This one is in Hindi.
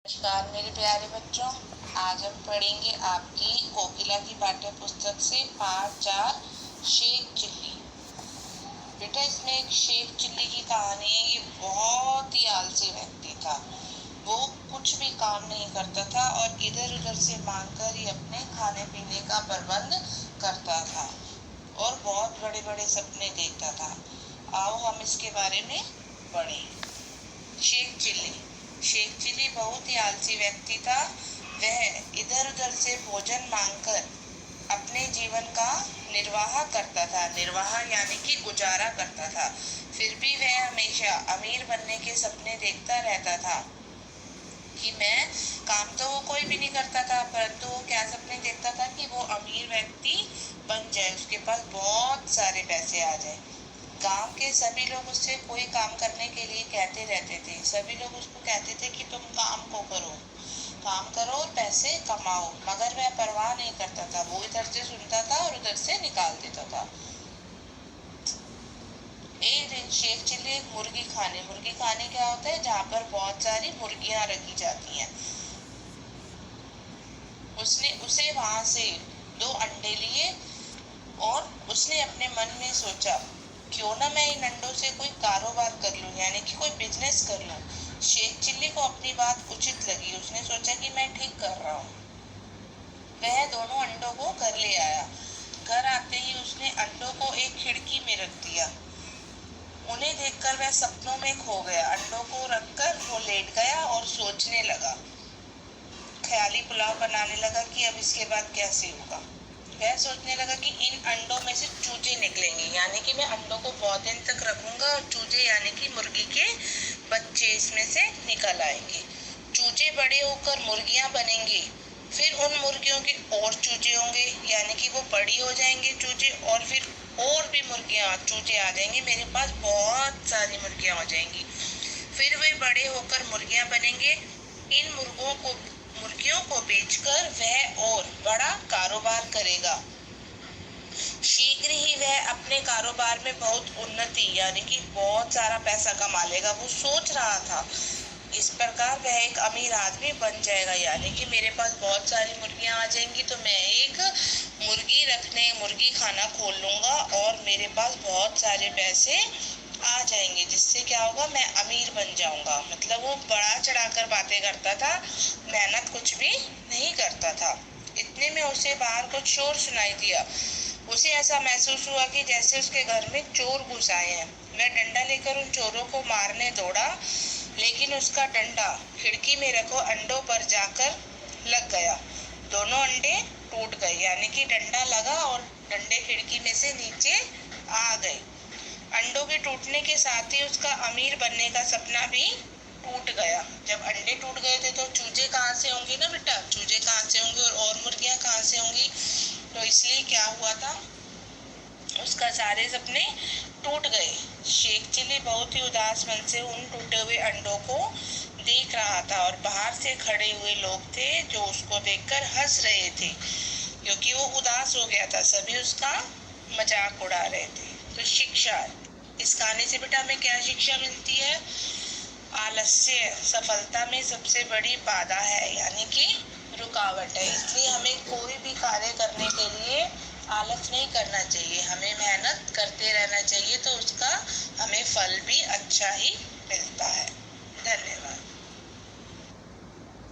नमस्कार मेरे प्यारे बच्चों, आज हम पढ़ेंगे आपकी कोकिला की पाठ्य पुस्तक से पाठ 4 शेख चिल्ली। बेटा इसमें एक शेख चिल्ली की कहानी है। ये बहुत ही आलसी व्यक्ति था। वो कुछ भी काम नहीं करता था और इधर उधर से मांगकर ही अपने खाने पीने का प्रबंध करता था और बहुत बड़े बड़े सपने देखता था। आओ हम इसके बारे में पढ़ें। शेख चिल्ली बहुत ही आलसी व्यक्ति था। वह इधर उधर से भोजन मांगकर अपने जीवन का निर्वाह करता था। निर्वाह यानी कि गुजारा करता था। फिर भी वह हमेशा अमीर बनने के सपने देखता रहता था कि मैं काम तो वो कोई भी नहीं करता था, परंतु वो क्या सपने देखता था कि वो अमीर व्यक्ति बन जाए, उसके पास बहुत सारे पैसे आ जाए। गांव के सभी लोग उससे कोई काम करने के लिए कहते रहते थे। सभी लोग उसको कहते थे कि तुम काम करो और पैसे कमाओ, मगर वह परवाह नहीं करता था। वो इधर से सुनता था और उधर से निकाल देता था। एक दिन शेख चिल्ली मुर्गी खाने क्या होता है, जहाँ पर बहुत सारी मुर्गियां रखी जाती हैं। उसे वहां से 2 अंडे लिए और उसने अपने मन में सोचा, क्यों ना मैं इन अंडों से कोई कारोबार कर लूं, यानी कि कोई बिजनेस कर लूं। शेख चिल्ली को अपनी बात उचित लगी। उसने सोचा कि मैं ठीक कर रहा हूँ। वह दोनों अंडों को घर ले आया। घर आते ही उसने अंडों को एक खिड़की में रख दिया। उन्हें देखकर वह सपनों में खो गया। अंडों को रखकर वो लेट गया और सोचने लगा, ख्याली पुलाव बनाने लगा कि अब इसके बाद कैसे होगा। वह सोचने लगा कि इन अंडों में से चूजे निकलेंगे, यानी कि मैं अंडों को बहुत दिन तक रखूंगा और चूजे यानी कि मुर्गी के बच्चे इसमें से निकल आएंगे। चूजे बड़े होकर मुर्गियां बनेंगे, फिर उन मुर्गियों के और चूजे होंगे, यानी कि वो बड़ी हो जाएंगे चूजे, और फिर और भी चूजे आ जाएंगे। मेरे पास बहुत सारी मुर्गियां हो जाएंगी। फिर वे बड़े होकर मुर्गियां बनेंगे। इन मुर्गियों को बेचकर वह और बड़ा कारोबार करेगा। शीघ्र ही वह अपने कारोबार में बहुत उन्नति यानी कि बहुत सारा पैसा कमा लेगा। वो सोच रहा था इस प्रकार वह एक अमीर आदमी बन जाएगा, यानी कि मेरे पास बहुत सारी मुर्गियां आ जाएंगी तो मैं एक मुर्गी खाना खोल लूंगा और मेरे पास बहुत सारे पैसे आ जाएंगे, जिससे क्या होगा, मैं अमीर बन जाऊंगा। मतलब वो बड़ा चढ़ाकर बातें करता था, मेहनत कुछ भी नहीं करता था। इतने में उसे बाहर कुछ शोर सुनाई दिया। उसे ऐसा महसूस हुआ कि जैसे उसके घर में चोर घुस आए हैं। वह डंडा लेकर उन चोरों को मारने दौड़ा, लेकिन उसका डंडा खिड़की में रखो अंडों पर जाकर लग गया। दोनों अंडे टूट गए, यानी कि डंडा लगा और डंडे खिड़की में से नीचे आ गए। अंडों के टूटने के साथ ही उसका अमीर बनने का सपना भी टूट गया। जब अंडे टूट गए थे तो चूजे कहाँ से होंगे ना बेटा, चूजे कहाँ से होंगे और मुर्गियां कहाँ से होंगी। तो इसलिए क्या हुआ था, उसका सारे सपने टूट गए। शेख चिल्ली बहुत ही उदास मन से उन टूटे हुए अंडों को देख रहा था और बाहर से खड़े हुए लोग थे जो उसको देखकर हंस रहे थे, क्योंकि वो उदास हो गया था। सभी उसका मजाक उड़ा रहे थे। तो शिक्षा, इस कहानी से बेटा हमें क्या शिक्षा मिलती है, आलस्य सफलता में सबसे बड़ी बाधा है, यानी कि रुकावट है। इसलिए हमें कोई भी कार्य करने के लिए आलस नहीं करना चाहिए, हमें मेहनत करते रहना चाहिए, तो उसका हमें फल भी अच्छा ही मिलता है। धन्यवाद।